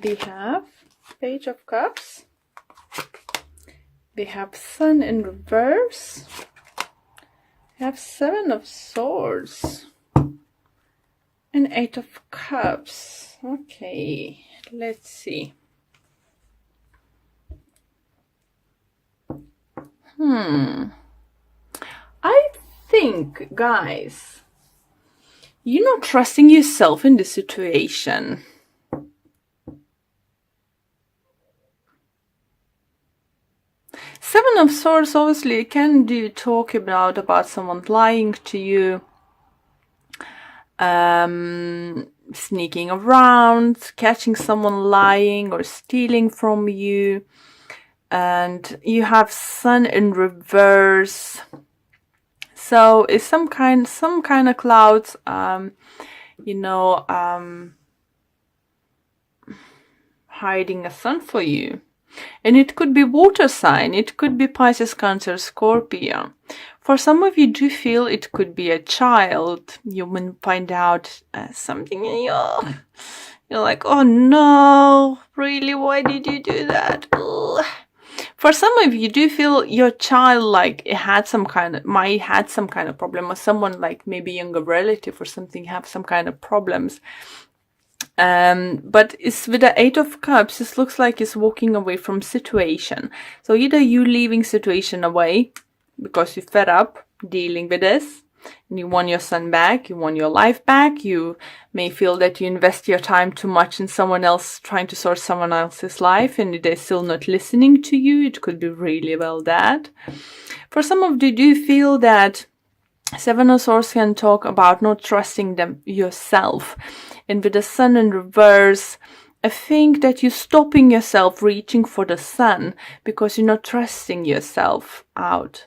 We have Page of Cups. We have Sun in reverse. We have Seven of Swords. And Eight of Cups. Okay, let's see. I think, guys, you're not trusting yourself in the situation. Seven of Swords obviously can talk about someone lying to you, sneaking around, catching someone lying or stealing from you. And you have Sun in reverse. So it's some kind of clouds, hiding a sun for you. And it could be water sign, it could be Pisces, Cancer, Scorpio. For some of you do feel it could be a child. You will find out something in you're like, oh no, really, why did you do that? Ugh. For some of you do feel your child might had some kind of problem, or someone like maybe younger relative or something have some kind of problems. But it's with the Eight of Cups, it looks like it's walking away from situation. So either you leaving situation away because you're fed up dealing with this, and you want your son back, you want your life back. You may feel that you invest your time too much in someone else, trying to sort someone else's life, and they're still not listening to you. It could be really well that. For some of you do feel that Seven of Swords can talk about not trusting them yourself. And with the Sun in reverse, I think that you're stopping yourself reaching for the sun because you're not trusting yourself out.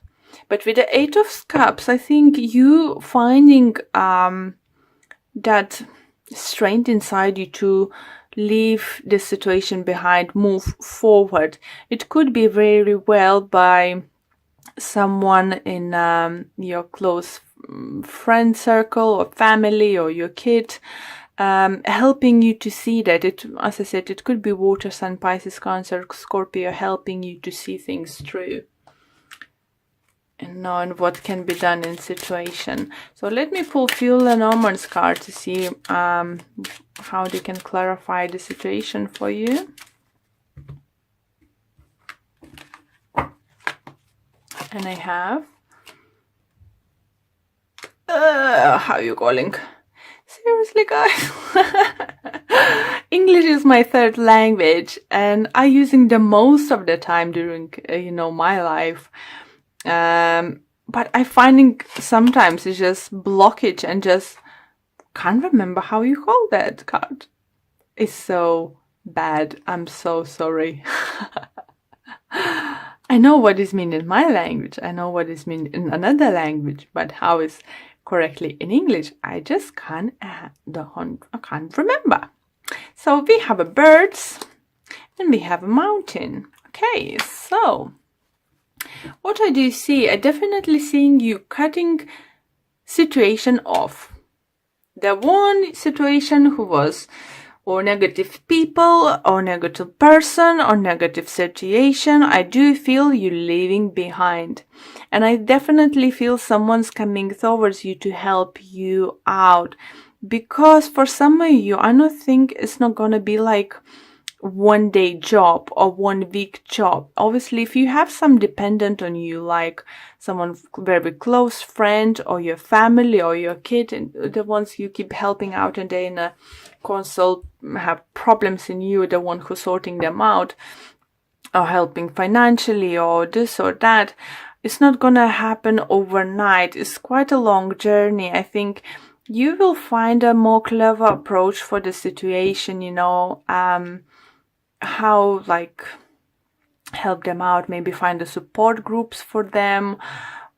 But with the Eight of Cups, I think you finding that strength inside you to leave this situation behind, move forward. It could be very well by someone in your close friend circle or family or your kid, helping you to see that. As I said, it could be water, Sun, Pisces, Cancer, Scorpio, helping you to see things through and knowing what can be done in situation. So let me pull Fuel Lenormand's card to see how they can clarify the situation for you. And I have how are you calling? Seriously, guys. English is my third language, and I using the most of the time during my life. But I finding sometimes it's just blockage and just can't remember how you call that card. It's so bad. I'm so sorry. I know what is mean in my language. I know what is mean in another language, but how is correctly in English, I just can't remember. So we have a birds and we have a mountain. Okay, so what I do see, I definitely seeing you cutting situation off. The one situation who was or negative people or negative person or negative situation, I do feel you leaving behind. And I definitely feel someone's coming towards you to help you out. Because for some of you, I don't think it's not going to be like one day job or 1 week job. Obviously, if you have some dependent on you, like someone very close friend or your family or your kid, and the ones you keep helping out and they in a consult have problems in you, the one who's sorting them out or helping financially or this or that, it's not gonna happen overnight. It's quite a long journey. I think you will find a more clever approach for the situation, how help them out, maybe find the support groups for them,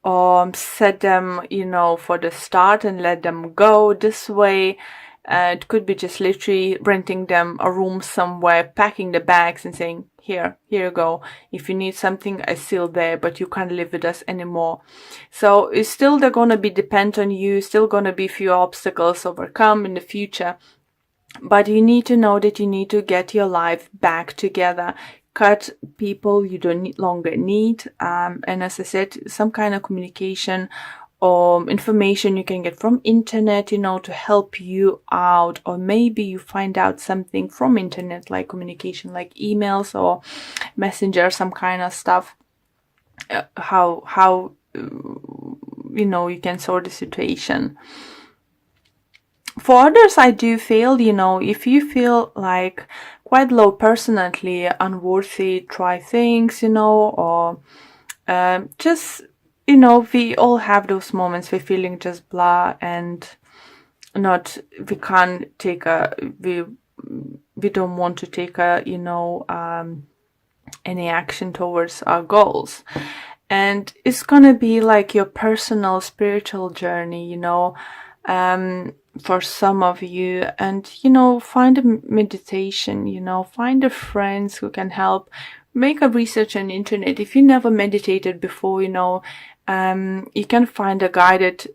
or set them, for the start and let them go this way. It could be just literally renting them a room somewhere, packing the bags and saying, here you go. If you need something, I'm still there, but you can't live with us anymore. So it's still they're going to be dependent on you, still going to be few obstacles overcome in the future. But you need to know that you need to get your life back together. Cut people you don't longer need. And as I said, some kind of communication or information you can get from internet, you know, to help you out. Or maybe you find out something from internet, like communication, like emails or messenger, some kind of stuff. How you know, you can sort the situation. For others, I do feel, you know, if you feel like quite low personally, unworthy, try things, you know, or just, you know, we all have those moments we're feeling just blah and we can't take we don't want to take a, you know, any action towards our goals. And it's gonna be like your personal spiritual journey, you know, for some of you. And, you know, find a meditation, you know, find a friends who can help. Make a research on the internet. If you never meditated before, you know, you can find a guided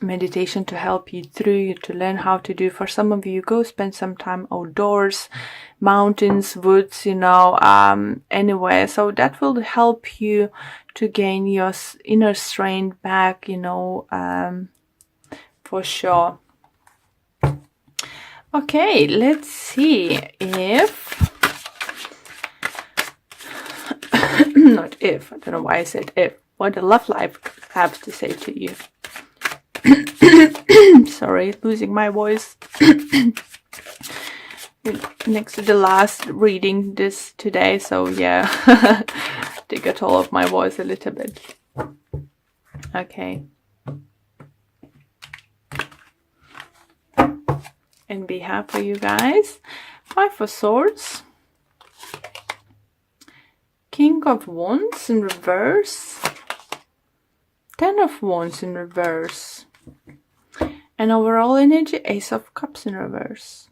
meditation to help you through, to learn how to do. For some of you, go spend some time outdoors, mountains, woods, you know, anywhere. So that will help you to gain your inner strength back, you know, for sure. Okay, let's see if not if, I don't know why I said if, what the love life has to say to you. Sorry, losing my voice. Next to the last reading this today, so yeah, to get all of my voice a little bit. Okay. And behalf for you guys, 5 of Swords, King of Wands in reverse, 10 of Wands in reverse, and overall energy, Ace of Cups in reverse.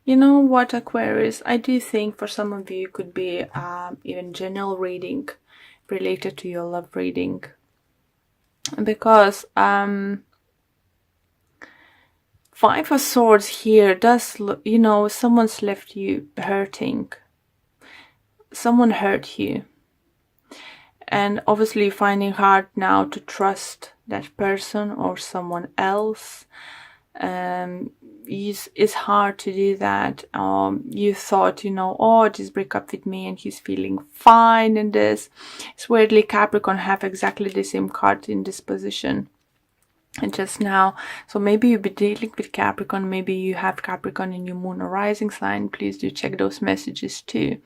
You know what, Aquarius, I do think for some of you could be even general reading related to your love reading, because 5 of Swords here does, you know, someone's left you hurting. Someone hurt you. And obviously finding hard now to trust that person or someone else. It's hard to do that. You thought, you know, oh, just break up with me and he's feeling fine in this. It's weirdly Capricorn have exactly the same card in this position. And just now, so maybe you'll be dealing with Capricorn, maybe you have Capricorn in your moon or rising sign. Please do check those messages too.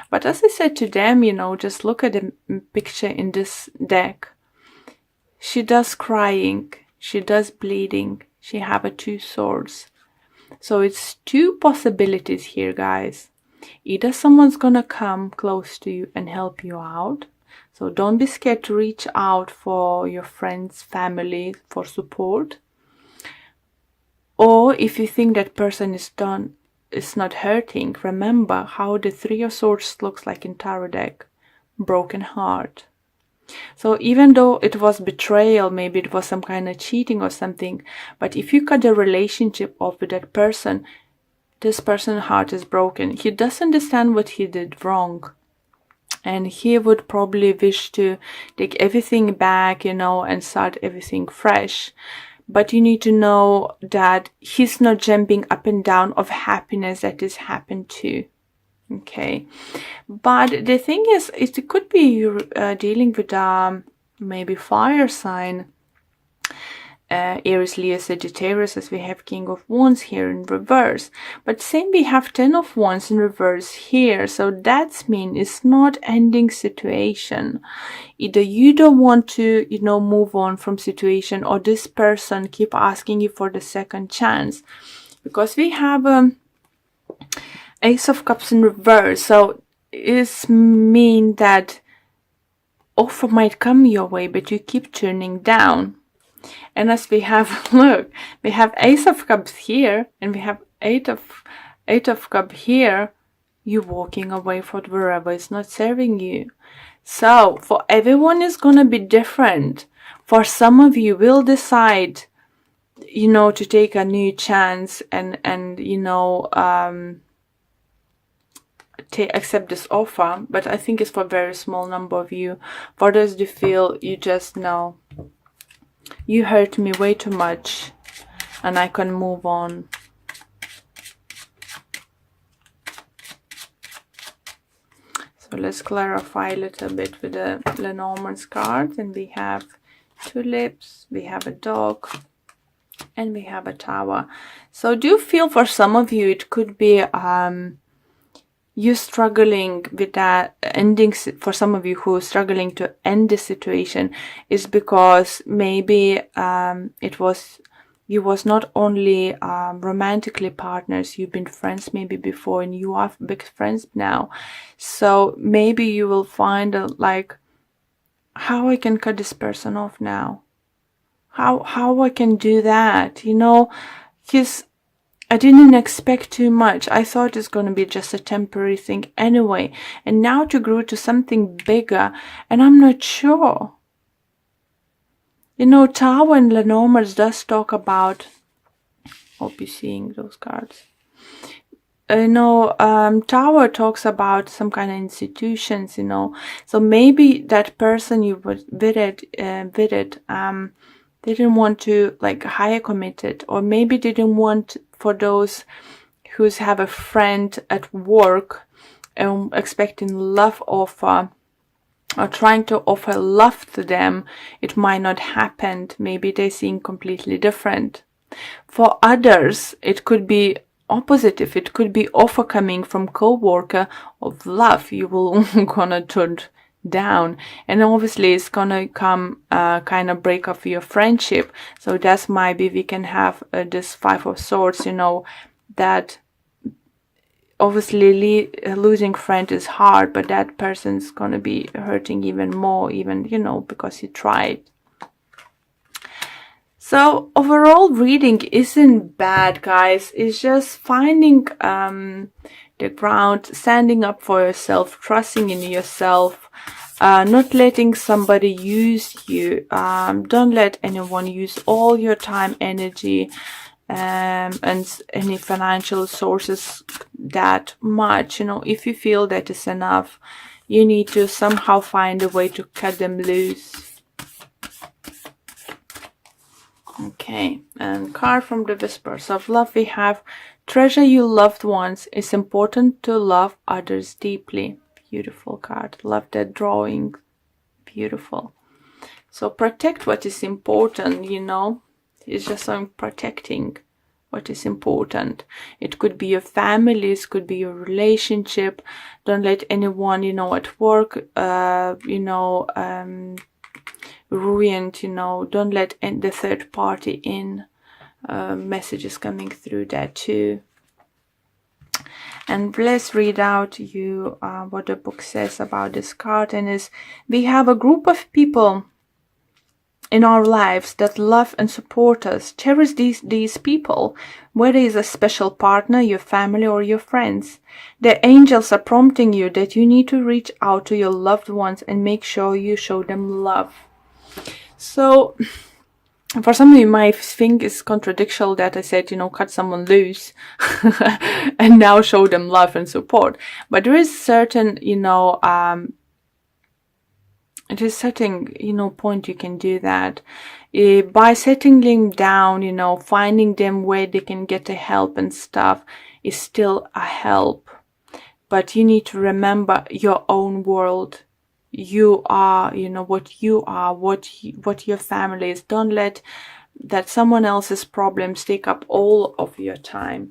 But as I said to them, you know, just look at the picture in this deck. She does crying, she does bleeding, she have a 2 swords. So it's 2 possibilities here, guys. Either someone's gonna come close to you and help you out. So don't be scared to reach out for your friends, family, for support. Or if you think that person is not hurting, remember how the 3 of Swords looks like in tarot deck. Broken heart. So even though it was betrayal, maybe it was some kind of cheating or something, but if you cut the relationship off with that person, this person's heart is broken. He doesn't understand what he did wrong. And he would probably wish to take everything back, you know, and start everything fresh. But you need to know that he's not jumping up and down of happiness that this happened to. Okay. But the thing is, it could be you're dealing with maybe fire sign. Aries, Leo, Sagittarius, as we have King of Wands here in reverse. But same, we have 10 of Wands in reverse here. So that's mean it's not ending situation. Either you don't want to, you know, move on from situation, or this person keep asking you for the second chance. Because we have Ace of Cups in reverse. So it mean that offer might come your way, but you keep turning down. And as we have, look, we have Ace of Cups here, and we have Eight of Cups here. You walking away from wherever is not serving you. So for everyone is gonna be different. For some of you will decide you know, to take a new chance and you know, accept this offer. But I think it's for a very small number of you. For others, do feel you just know you hurt me way too much and I can move on. So let's clarify a little bit with the Lenormand's card. And we have tulips, we have a dog, and we have a tower. So do feel for some of you it could be you struggling with that ending. For some of you who are struggling to end the situation is because maybe you was not only romantically partners, you've been friends maybe before and you are big friends now. So maybe you will find like, how I can cut this person off now, how I can do that, you know, because I didn't expect too much. I thought it's going to be just a temporary thing anyway. And now to grow to something bigger. And I'm not sure. You know, Tower and Lenormand does talk about... Hope you're seeing those cards. You know, Tower talks about some kind of institutions, you know. So maybe that person you were with it, didn't want to like hire committed, or maybe didn't want for those who have a friend at work and expecting love offer or trying to offer love to them, it might not happen. Maybe they're seeing completely different. For others, it could be opposite. If it could be offer coming from co-worker of love, you will gonna turn down, and obviously it's gonna come kind of break off your friendship. So that's maybe we can have this Five of Swords, you know, that obviously losing friend is hard, but that person's gonna be hurting even more, even, you know, because you tried. So overall reading isn't bad, guys. It's just finding the ground, standing up for yourself, trusting in yourself, not letting somebody use you. Don't let anyone use all your time, energy, and any financial sources that much. You know, if you feel that is enough, you need to somehow find a way to cut them loose. Okay, and card from the Whispers of Love, we have treasure your loved ones. It's important to love others deeply. Beautiful card. Love that drawing. Beautiful. So protect what is important, you know. It's just some protecting what is important. It could be your family, it could be your relationship. Don't let anyone, you know, at work, you know, ruined, you know. Don't let the third party in. Messages coming through that too. And let's read out you what the book says about this card. And is we have a group of people in our lives that love and support us. Cherish these people, whether it's a special partner, your family, or your friends. The angels are prompting you that you need to reach out to your loved ones and make sure you show them love. So for some of you might think it's contradictory that I said, you know, cut someone loose and now show them love and support. But there is certain, you know, it is certain, you know, point you can do that. By settling them down, you know, finding them where they can get the help and stuff is still a help. But you need to remember your own world. You are, you know, what you are, what your family is. Don't let that someone else's problems take up all of your time.